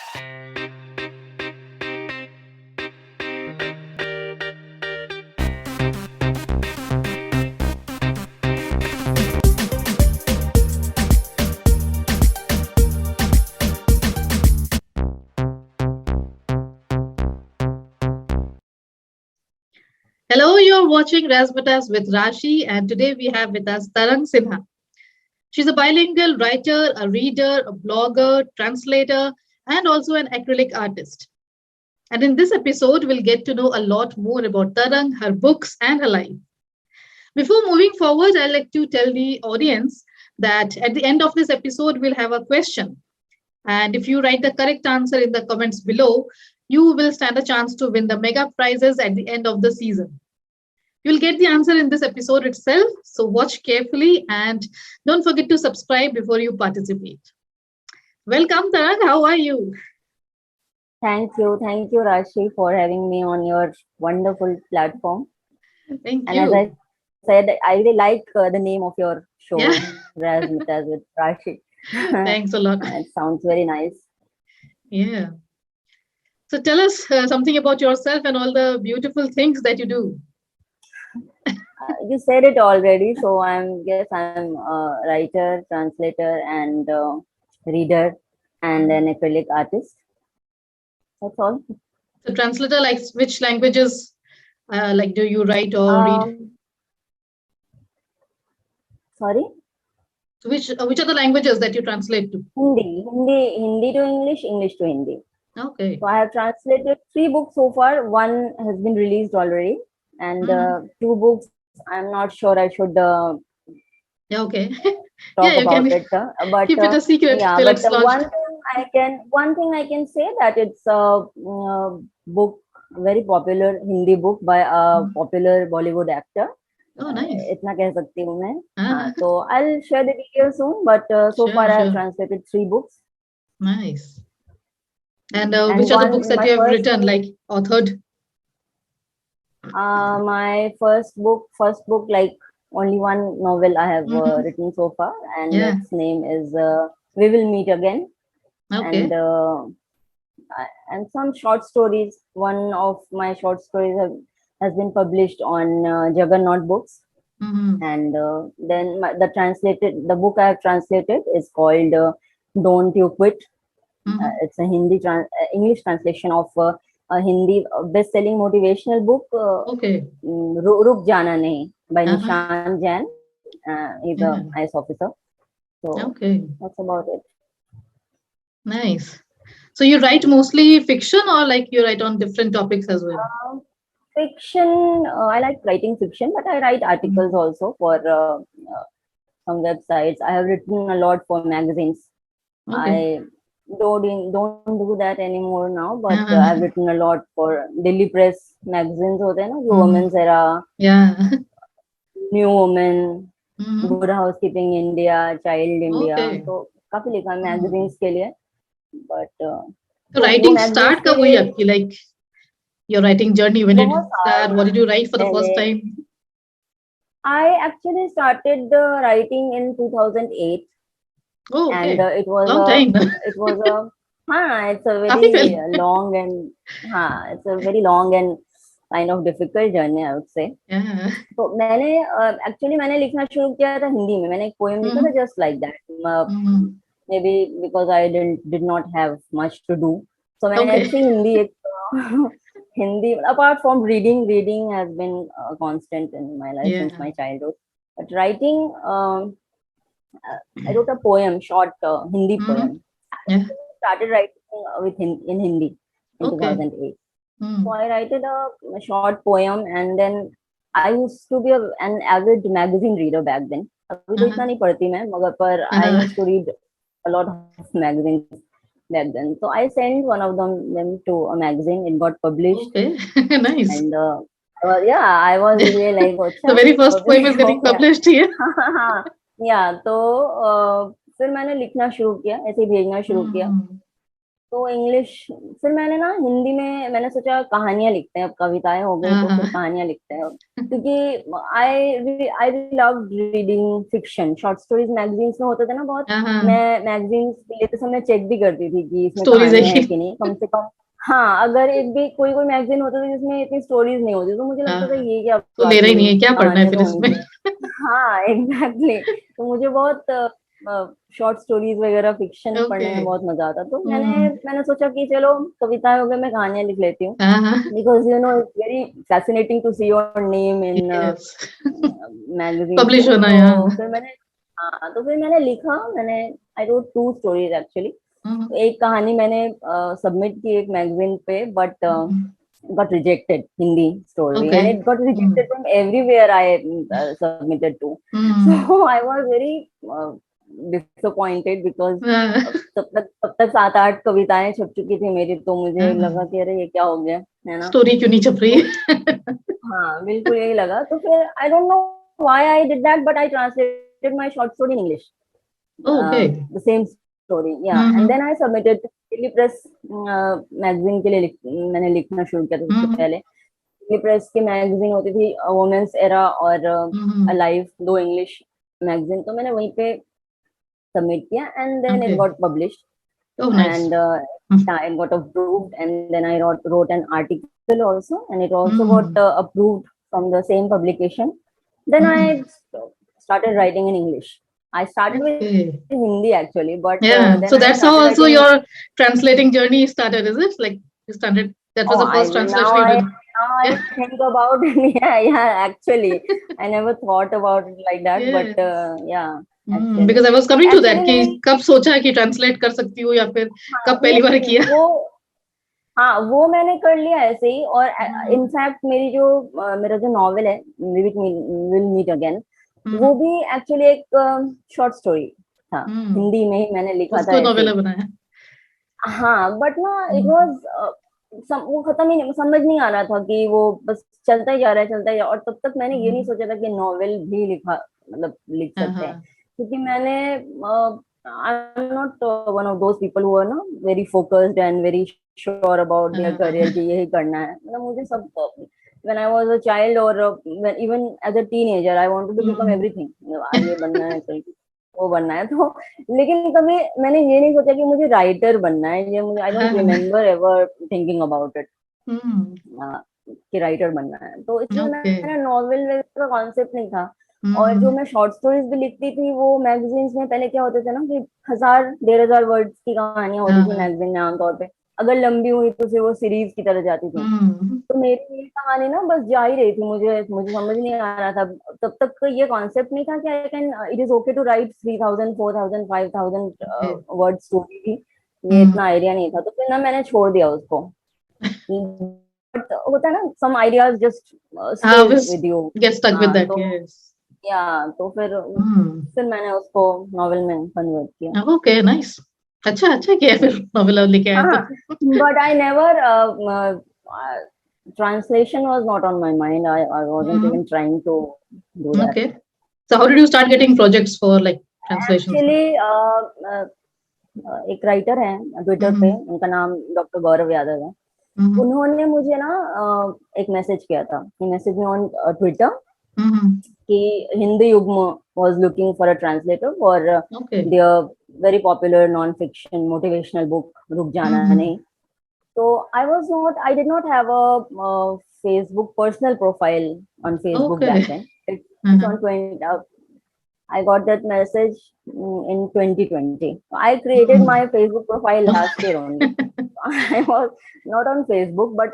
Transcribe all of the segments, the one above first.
Hello, you're watching Razzmatazz with Rashi, and today we have with us Tarang Sinha. She's a bilingual writer, a reader, a blogger, translator, and also an acrylic artist. And in this episode, we'll get to know a lot more about Tarang, her books, and her life. Before moving forward, I'd like to tell the audience that at the end of this episode, we'll have a question. And if you write the correct answer in the comments below, you will stand a chance to win the mega prizes at the end of the season. You'll get the answer in this episode itself, so watch carefully and don't forget to subscribe before you participate. Welcome, Tarang. How are you? Thank you, Rashi, for having me on your wonderful platform. Thank And you. as I said, I really like the name of your show, Yeah. Razzmatazz with Rashi. Thanks a lot. It sounds very nice. Yeah. So tell us something about yourself and all the beautiful things that you do. You said it already, so I'm a writer, translator, and reader, and an acrylic artist. That's all. So translator, like which languages like do you write or read? Sorry? Which are the languages that you translate to? Hindi to English, English to Hindi. Okay. So I have translated 3 books so far. One has been released already, and 2 books I'm not sure I should Yeah, okay. talk You about can it. But keep it a secret yeah, till but it's launched. one thing I can say that it's a book, very popular Hindi book by a popular Bollywood actor. Oh, nice. इतना कह सकती हूँ मैं. Ah, So I'll share the details soon. But so Sure, far I have sure. translated 3 books. Nice. And And which are the books that my you have first written, like authored? my first book, like only one novel I have written so far, and Yeah. its name is We Will Meet Again. Okay. And some short stories. One of my short stories has been published on Juggernaut Books. And then the book I have translated is called Don't You Quit. It's a English translation of a Hindi best-selling motivational book, Okay. Ruk Jana Nahi by Uh-huh. Nishan Jain. He's Yeah. an IS officer. So Okay. that's about it. Nice. So you write mostly fiction or like you write on different topics as well? Fiction, I like writing fiction, but I write articles also for some websites. I have written a lot for magazines. Okay. I don't do that anymore now, but I've written a lot for Daily Press magazines होते हैं ना, जो Women's Era, Yeah. New Woman, Good Housekeeping India, Child India. Okay. तो काफी लिखा है magazines के लिए. But So writing start कब हुई आपकी, like your writing journey, when did it start? What did you write for the first time? I actually started writing in 2008. Oh, okay. And it was long time. it's a very long and it's a very long and kind of difficult journey, I would say. Yeah. So मैंने लिखना शुरू किया था हिंदी में. मैंने एक poem लिखा था just like that. Maybe because I did not have much to do. So मैंने ऐसे Hindi, apart from reading has been a constant in my life since my childhood. But writing, I wrote a poem, short Hindi poem. Yeah. I started writing in Hindi in 2008. So I wrote a short poem, and then I used to be an avid magazine reader back then. अभी तो इतना नहीं पढ़ती मैं, मगर पर I used to read a lot of magazines back then. So I sent one of them to a magazine. It got published. Okay. Nice. And yeah, I was really like, the very first poem is getting published here. Yeah, तो फिर मैंने लिखना शुरू किया, ऐसे भेजना शुरू किया. तो इंग्लिश, फिर मैंने ना हिंदी में मैंने सोचा कहानियां लिखते हैं, अब कविताएं हो गई तो फिर कहानियां लिखते हैं, क्योंकि I love reading fiction, short stories magazines में होते थे ना बहुत। मैं मैगजीन्स लेते समय चेक भी करती थी कि इसमें स्टोरीज कहानियां है हैं कि नहीं, कम से कम। हाँ, अगर एक भी कोई कोई मैगजीन होता था जिसमें इतनी स्टोरीज नहीं होती तो मुझे लगता था ये क्या तो ले बात रहा ही नहीं हुई, है, क्या पढ़ना है कहानियां फिर तो होनी इसमें। चाहिए। हाँ, एग्जैक्टली। तो मुझे बहुत शॉर्ट स्टोरीज वगैरह फिक्शन ओके। पढ़ने में बहुत मजा आता, तो मैंने सोचा कि चलो कविताएं हो गए, मैं कहानियां लिख लेती हूँ, हाँ हाँ। Because it's very fascinating to see your name in yes. Magazines publish में। होना है, तो हाँ। फिर मैंने, हाँ, तो फिर मैंने लिखा, मैंने I wrote two stories actually. एक कहानी मैंने सबमिट की एक मैगजीन पे, but got rejected, Hindi story, okay. and it got rejected from everywhere I submitted to. So I was very disappointed because तब तक 7-8 कविताएं छप चुकी थी मेरी, तो मुझे लगा कि अरे ये क्या हो गया, है ना। स्टोरी क्यों नहीं छप रही तो है। हाँ, बिल्कुल यही लगा। तो फिर I don't know why I did that, but I translated my short story in English, okay. The same story, yeah, and then I submitted daily press magazine के लिए। मैंने लिखना शुरू किया था सबसे पहले। डेली प्रेस की मैगजीन होती थी, वुमेन्स एरा और अलाइव, दो इंग्लिश मैगजीन, तो मैंने वहीं पे सबमिट किया, and then okay. It got published, oh nice. and it got approved, and then I wrote an article also, and it also got approved from the same publication. Then I started writing in English. I started Okay. with Hindi actually, but Yeah. So then I that's how started also writing in your translating journey started, is it? Like you started, that was Oh, the I first now translation you I did. now I think about it. Yeah, actually, I never thought about it like that, but Yes. yeah, actually, Because I was coming to that actually कि मेरी, कब सोचा कि translate कर सकती हूँ या फिर हाँ, कब पहली बार किया। वो मैंने कर लिया ऐसे ही। और हम्म। इनफैक्ट मेरा जो नॉवेल है, विल मीट अगेन, वो हम्म। भी एक्चुअली एक शॉर्ट स्टोरी था, हम्म। हिंदी में ही मैंने लिखा था उसको ऐसे नॉवेला ही। बनाया। हाँ, बट ना इट हम्म। वाज, वो खत्म ही नहीं, समझ नहीं आ रहा था कि वो बस चलता ही जा रहा है, चलता ही जा, और तब तक मैंने ये नहीं हम्म। सोचा था कि नॉवेल भी लिखा, मतलब लिख हाँ सकते हैं, हाँ। क्योंकि मैंने, I am not one of those people who are ना very focused and very sure about their career कि हाँ। यही करना है। मतलब मुझे सब, when I was a child, or even as a teenager, I wanted to become hmm. everything, ये बनना है, कल वो बनना है, तो लेकिन कभी मैंने ये नहीं सोचा कि मुझे राइटर बनना है, ये मुझे, आई डोंट हाँ। Remember ever thinking about it hmm. कि राइटर बनना है। तो इसलिए ओके। मेरा नॉवेल वगैरह का कॉन्सेप्ट नहीं था। और जो हम्म। मैं शॉर्ट स्टोरीज भी लिखती थी, वो मैगजीन्स में पहले क्या होते थे ना कि 1000-1500 वर्ड्स की कहानियां होती हाँ थी हाँ। मैगजीन में आमतौर पे। अगर लंबी हुई तो फिर वो सीरीज की तरह जाती थी। हम्म। तो मेरी ये कहानी ना बस जा ही रही थी, मुझे मुझे समझ नहीं आ रहा था। तब तक ये कॉन्सेप्ट नहीं था कि I can, it is okay to write 3000, 4000, 5000 okay. Word story भी। ये हम्म। इतना आइडिया नहीं था, तो फिर ना मैंने छोड़ दिया उसको। बट होता है ना, सम आइडियाज जस्ट हाँ, स्टेज बस with you. Get stuck with हाँ, दैट, तो यस। या, तो हम्म। फिर मैंने उसको नॉवेल में कन्वर्ट किया। Okay nice. अच्छा अच्छा किया Yeah. फिर नॉवेला लेके आए हाँ, तो। but I never, translation was not on my mind. I wasn't even trying to do that. Okay. So how did you start getting projects for like translations? Actually, एक writer है Twitter पे, हम्म। उनका नाम doctor Gaurav Yadav है। हम्म। उन्होंने मुझे ना एक मैसेज किया था, मैसेज में ऑन ट्विटर, हम्म। कि हिंदी युग्म was looking for a translator for okay. their very popular non-fiction motivational book रुक जाना हम्म। नहीं। So I did not have a Facebook personal profile on Facebook okay. back then. It's on 20. I got that message in 2020. I created my Facebook profile last year only. I was not on Facebook, but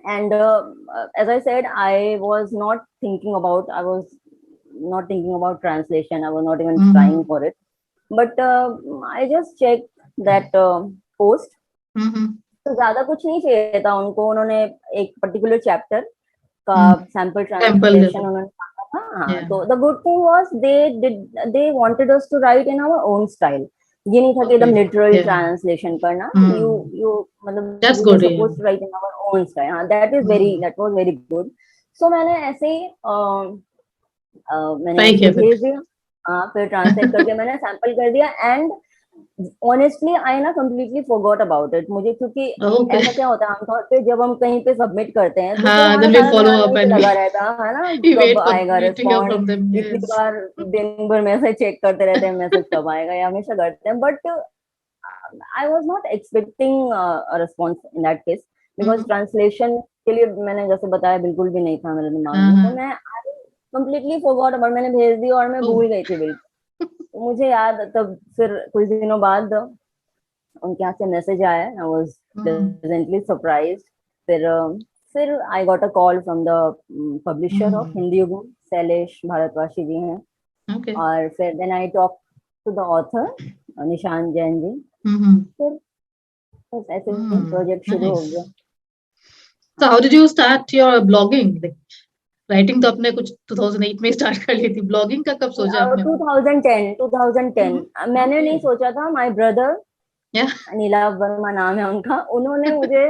and as I said, I was not thinking about translation. I was not even trying for it. But I just checked that post. तो ज्यादा कुछ नहीं चाहिए था उनको, उन्होंने एक particular chapter का सैंपल सैंपल ट्रांसलेशन जैसा। उन्होंने मांगा था। हाँ, Yeah. तो the good thing was they wanted us to write in our own style. ये नहीं था कि एकदम Okay. Literal Yeah. ट्रांसलेशन करना। You Hmm. यू मतलब That's we were good. Yeah. Supposed to write in our own style. हाँ, Hmm. That was very good. So मैंने ऐसे ही मैंने ट्राई ऐसे ही किया फिर। भेज दिया। हाँ, फिर ट्रांसलेट करके मैंने सैंपल कर दिया, एंड ऑनेस्टली आई ना कम्प्लीटली फॉरगॉट अबाउट इट। मुझे क्योंकि Okay. ऐसा क्या होता है आमतौर पे जब हम कहीं पे सबमिट करते हैं तो फिर हाँ, हमारा then we सारा follow ध्यान up वहीं पे and लगा we रहता है ना, we कब wait for आएगा to hear respond. from them. इतनी Yes. बार दिन भर मैसेज चेक करते रहते हैं, मैसेज कब आएगा, ये हमेशा करते हैं। But I was not expecting response in that case, because hmm, translation के लिए मैंने जैसे बताया बिल्कुल भी नहीं था मेरे दिमाग हाँ में, तो हाँ मैं कम्प्लीटली फॉरगॉट अबाउट, मैंने भेज दी और मैं ओ भूल गई थी बिल्कुल। तो मुझे याद तब फिर कुछ दिनों बाद उनके यहाँ से मैसेज आया, I was hmm pleasantly surprised. फिर फिर I got a call from the publisher of hmm Hindi Yugm, Shailesh Bharatwasi ji हैं। ओके और फिर then I talk to the author Nishan Jain जी। हम्म फिर बस ऐसे ही प्रोजेक्ट शुरू हो नाइस गया। so how हाँ, did you start your blogging like writing तो आपने कुछ 2008 में स्टार्ट कर ली थी ब्लॉगिंग का कब सोचा आपने 2010 2010 मैंने ओके नहीं सोचा था। माय ब्रदर, या नीला वर्मा नाम है उनका, उन्होंने मुझे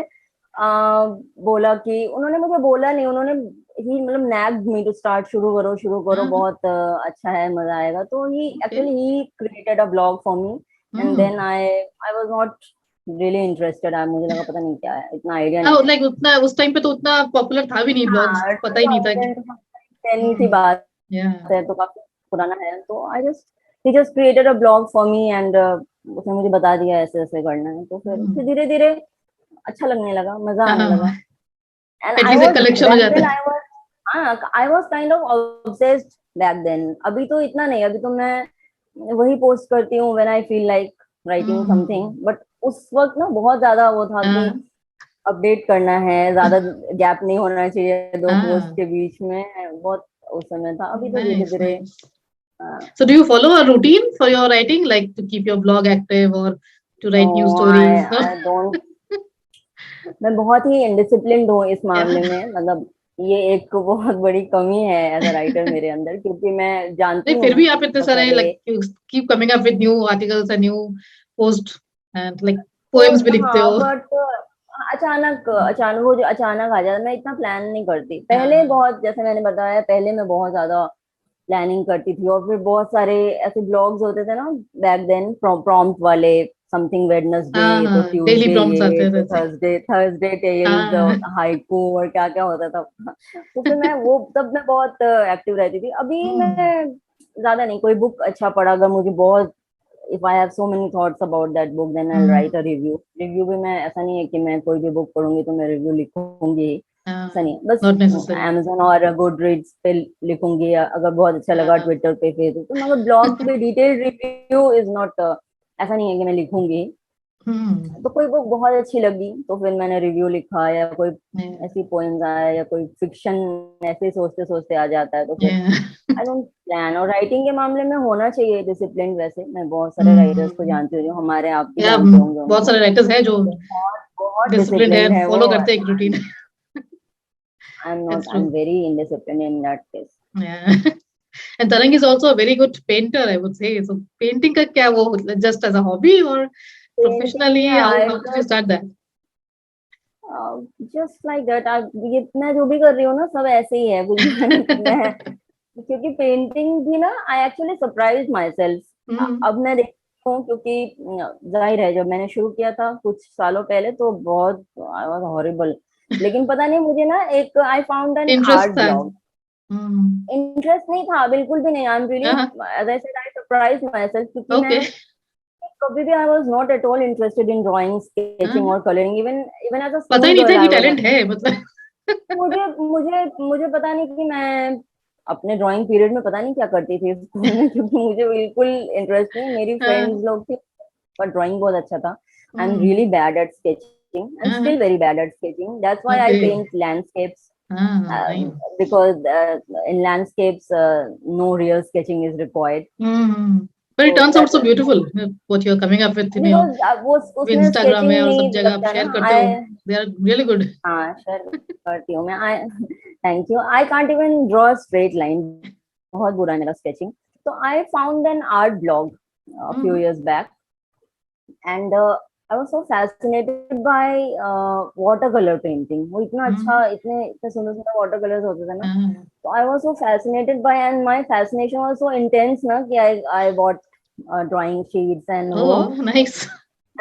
बोला कि, उन्होंने मुझे बोला नहीं, उन्होंने ही मतलब नैग्ड मी टू स्टार्ट, शुरू करो शुरू करो, बहुत अच्छा है, मजा आएगा। तो he okay actually he created a blog for me. And then I was not really interested. मुझे लगा पता नहीं क्या है, इतना आइडिया नहीं हाँ था। लाइक उतना उस टाइम पे तो उतना पॉपुलर था भी नहीं ब्लॉग्स हाँ, पता ही नहीं था कि 2010 की बात या है, तो काफी पुराना है। तो I just, he just created a blog for me and उसने मुझे बता दिया ऐसे ऐसे करना है। तो फिर धीरे धीरे अच्छा लगने लगा, मजा आने लगा। हाँ एंड आई एटलीस्ट एक वाज कलेक्शन हो बैक जाता देन, है I was kind of obsessed back then. अभी तो इतना नहीं, अभी तो मैं वही पोस्ट करती हूँ when I feel like writing something. But उस वक्त ना बहुत ज्यादा वो था कि हाँ अपडेट करना है, ज्यादा गैप नहीं होना चाहिए दो पोस्ट हाँ के बीच में, बहुत उस समय था। अभी तो धीरे नाइस धीरे nice so do you follow a routine for your writing like to keep your blog active or to no, write new I stories I don't, मैं बहुत ही इनडिसिप्लिन्ड हूँ इस या मामले में। मतलब ये एक बहुत बड़ी कमी है एज अ राइटर मेरे अंदर, क्योंकि मैं जानती नहीं हूँ फिर भी आप इतने बहुत सारे सारे। like you keep coming up with new articles and new post and like तो poems भी लिखते हाँ, हो बट अचानक अचानक वो जो अचानक आ जाता है, मैं इतना प्लान नहीं करती। पहले हाँ बहुत, जैसे मैंने बताया, पहले मैं बहुत ज्यादा प्लानिंग करती थी। और फिर बहुत सारे ऐसे ब्लॉग्स होते थे ना बैक देन, प्रॉम्प्ट वाले, समथिंग वेडनेसडे, हाँ तो हाँ डेली ट्यूसडे प्रॉम्प्ट्स आते ये, हैं तो वैसे थर्सडे थर्सडे टेल्स, हाँ हाइकू और क्या क्या होता था। तो फिर मैं वो, तब मैं बहुत एक्टिव रहती थी। अभी हम्म मैं ज्यादा नहीं, कोई बुक अच्छा पढ़ा, अगर मुझे बहुत, if I have so many thoughts about that book, then I write a hmm, review. Review भी मैं, ऐसा नहीं है कि मैं कोई भी बुक पढ़ूंगी तो मैं रिव्यू लिखूंगी, ऐसा नहीं हाँ है। बस नॉट नेसेसरी amazon और गुड रीड्स पे लिखूंगी, अगर बहुत अच्छा लगा हाँ ट्विटर पे, फेसबुक पे। मगर ब्लॉग पे डिटेल रिव्यू इज नॉट, ऐसा नहीं है कि मैं लिखूंगी। हम्म तो कोई बुक बहुत अच्छी लगी तो फिर मैंने रिव्यू लिखा, या कोई yeah, ऐसी पोएम्स आया, या कोई फिक्शन, ऐसे सोचते सोचते आ जाता है, तो फिर yeah. I don't plan. और राइटिंग के मामले में होना चाहिए डिसिप्लिन। वैसे मैं बहुत सारे राइटर्स को हम्म जानती हूँ, जो हमारे, आप भी या जानते होंगे बहुत उनको, सारे राइटर्स हैं जो बहुत बहुत डिसिप्लिन्ड है डिसिप्लिन्ड है वो। फॉलो करते हैं एक routine I am not, it's I true am very indiscipline in that case. yeah and Tarang is also a very good painter I would say so painting का क्या वो just as a hobby or painting professionally या how did you art, start that just like that. ये मैं जो भी कर रही हूँ ना, सब ऐसे ही है, कुछ भी मैं, क्योंकि पेंटिंग भी ना, I actually surprise myself. Hmm अब मैं देखती हूँ, क्योंकि जाहिर है जब मैंने शुरू किया था कुछ सालों पहले तो बहुत, आई वाज हॉरिबल। लेकिन पता नहीं, मुझे ना एक, I found an interest art था ब्लॉग। इंटरेस्ट नहीं था बिल्कुल भी नहीं, आई एम रियली, हाँ as I said, I surprise myself. क्योंकि मैं ओके कभी भी, I was not at all interested in drawing, sketching और colouring, even even as a पता ही स्कूल नहीं था गर्ल कि आई वाज। टैलेंट है मतलब मुझे मुझे मुझे पता नहीं कि मैं अपने ड्राइंग पीरियड में पता नहीं क्या करती थी स्कूल में, क्योंकि मुझे बिल्कुल इंटरेस्ट नहीं। मेरी हाँ फ्रेंड्स लोग थी, पर ड्राइंग बहुत अच्छा था। I am hmm really bad at sketching, I am हाँ still very bad at sketching, that's why I okay paint landscapes, हाँ नहीं because in landscapes no real sketching is required. but it So turns out that, so beautiful what you're coming up with in your because वो उसमें Instagram में sketching और सब नहीं जगह आप लगता ना। शेयर करते हो I, they are really good हाँ शेयर करती हूँ मैं। I, thank you. I can't even draw straight line, बहुत बुरा है मेरा स्केचिंग। तो I found an art blog a few years back, and I was so fascinated by watercolor painting. वो इतना अच्छा, इतने इतने सुंदर सुंदर वाटर कलर्स होते थे ना। तो I was so fascinated by, and my fascination was so intense ना, कि I bought drawing sheets and Oh, nice.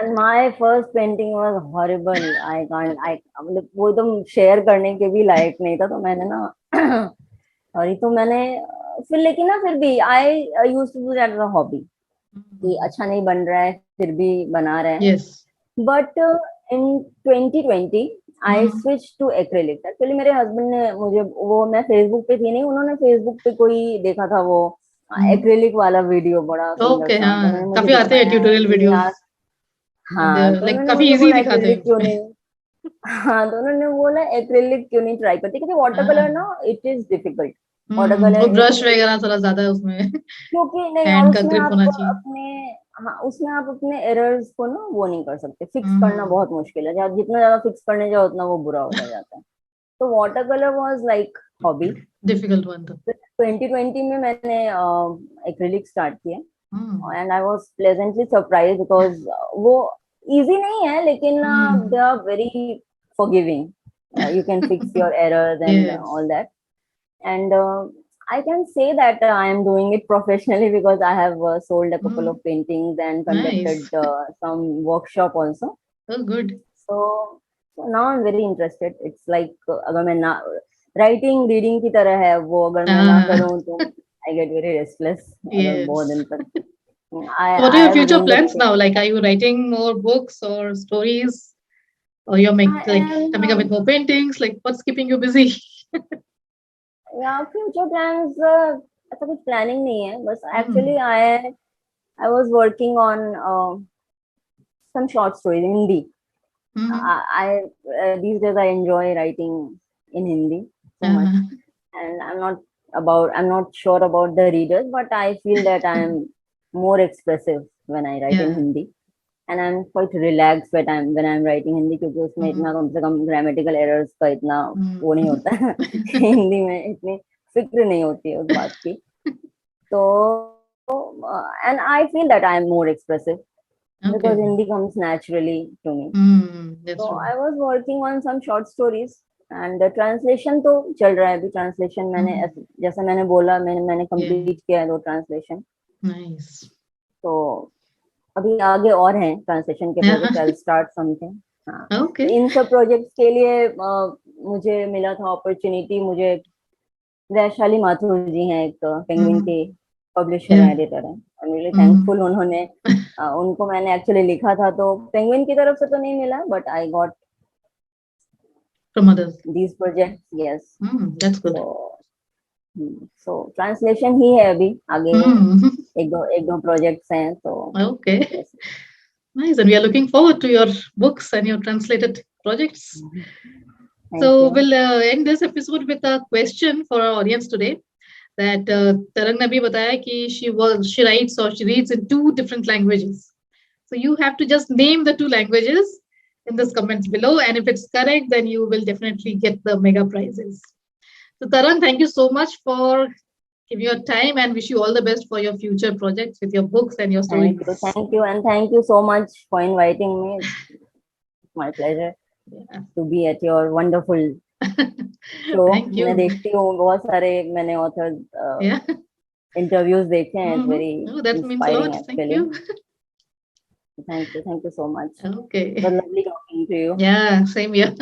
and my first painting was horrible. I can't I मतलब वो एकदम शेयर करने के भी लायक नहीं था, तो मैंने ना सॉरी, तो मैंने फिर लेकिन ना फिर भी I used to do that as a hobby कि अच्छा नहीं बन रहा है फिर भी बना रहे हैं. Yes. But in 2020 I switch to acrylic. Actually मेरे हस्बैंड ने मुझे, वो मैं फेसबुक पे थी नहीं, उन्होंने फेसबुक पे कोई देखा था वो एक्रेलिक वाला वीडियो, बड़ा सुंदर Okay, सा, तो हाँ उन्होंने मुझे काफी आते हैं दिखाया ट्यूटोरियल कि यार, वीडियोस, हाँ, तो लाइक उन्होंने काफी मुझे इजी बोला दिखाते हैं एक्रेलिक क्यों उसमें. नहीं, हाँ, तो उन्होंने बोला एक्रेलिक क्यों नहीं ट्राई करती, क्योंकि वाटर कलर हाँ. ना it is difficult. Water colour और एक ब्रश तो वगैरह थोड़ा ज्यादा है उसमें. क्योंकि नहीं, और हैंड का उसमें ग्रिप आप होना चाहिए. अपने, हाँ, उसमें आप अपने एरर्स को ना वो नहीं कर सकते, फिक्स करना हम्म. बहुत मुश्किल है. आप जितना ज्यादा फिक्स करने जाओ उतना वो बुरा होता जाता है. तो water colour was like hobby. Difficult one था. 2020 में मैंने एक्रिलिक स्टार्ट किया, hmm. And I was pleasantly surprise because वो इजी नहीं है, लेकिन they hmm. Are very forgiving. You can fix your errors and Yes. all that. And I can say that I am doing it professionally because I have sold a couple of paintings and conducted Nice. some workshop also. Oh, good. So now I'm very interested. It's like अगर मैं ना writing reading की तरह है वो, अगर मैं ना Ah, करूँ तो I get very restless अगर बहुत yes. दिन तक. So what are I your have future ruined the plans thing. now? Like, are you writing more books or stories, or you're I like am coming up with more paintings? Like, what's keeping you busy? या future plans ऐसा कुछ planning नहीं है, बस actually Hmm. I was working on some short stories in Hindi. Mm-hmm. I these days I enjoy writing in Hindi so much, Uh-huh. and I'm not sure about the readers, but I feel that I am more expressive when I write in Yeah. Hindi, and I'm quite relaxed when I'm writing Hindi, क्योंकि उसमें इतना Mm-hmm. कम से कम grammatical errors का इतना वो नहीं Mm-hmm. होता है. हिंदी में इतनी फिक्र नहीं होती है उस बात की. तो and I feel that I am more expressive Okay. because Hindi comes naturally to me. That's So true. I was working on some short stories, and the translation तो चल रहा है अभी. ट्रांसलेशन मैंने Mm-hmm. जैसा मैंने बोला, मैंने Yeah. कंप्लीट किया है वो ट्रांसलेशन. Nice. तो अभी आगे और हैं ट्रांसलेशन के Yeah. Project. I will start something. हाँ, तो Okay. इन सब प्रोजेक्ट्स के लिए मुझे मिला था अपॉर्चुनिटी. मुझे वैशाली माथुर जी हैं, एक पेंगुइन Mm-hmm. के पब्लिशर Yeah. हैं, एडिटर हैं. आई एम रियली Mm-hmm. थैंकफुल. उन्होंने उनको मैंने एक्चुअली लिखा था, तो पेंगुइन की तरफ से तो नहीं मिला, but I got From others. these projects. Yes. That's good. So so translation ही है अभी. आगे Mm. एक दो प्रोजेक्ट्स हैं, तो Okay. yes. Nice. And we are looking forward to your books and your translated projects. Thank So you. we'll end this episode with a question for our audience today. That Tarang ne bhi bataya ki she writes or she reads in two different languages. So you have to just name the two languages in the comments below, and if it's correct, then you will definitely get the mega prizes. So Tarang, thank you so much for giving your time, and wish you all the best for your future projects with your books and your stories. And thank you so much for inviting me. It's my pleasure Yeah. to be at your wonderful show. Thank मैं you. देखती हूँ बहुत सारे, मैंने author Yeah. Interviews देखे हैं. It's very Oh, that means a inspiring lot. Thank actually. you. Thank you so much. It was Okay. lovely talking to you. Yeah, same here.